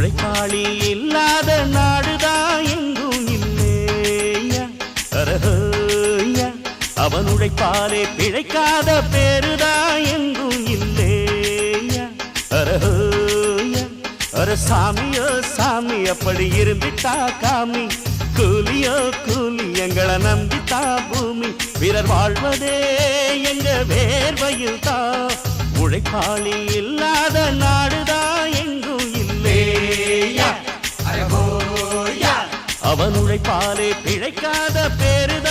உழைப்பாளி இல்லாத நாடுதான் எங்கும் இல்லையா அரஹோயா அவன் உழைப்பாலே பிழைக்காத பேருதான் எங்கும் இல்லையா அரஹோயா அர சாமியோ சாமி அப்படி இருந்துட்டா காமி கூலியோ கூலி எங்களை நம்பித்தா பூமி பிறர் வாழ்வதே எங்க வேர்வையில் தான் உழைப்பாளி இல்லாத நாடுதான் எங்கும் இல்லையா அவன் உழைப்பாலே பிழைக்காத பேருதான்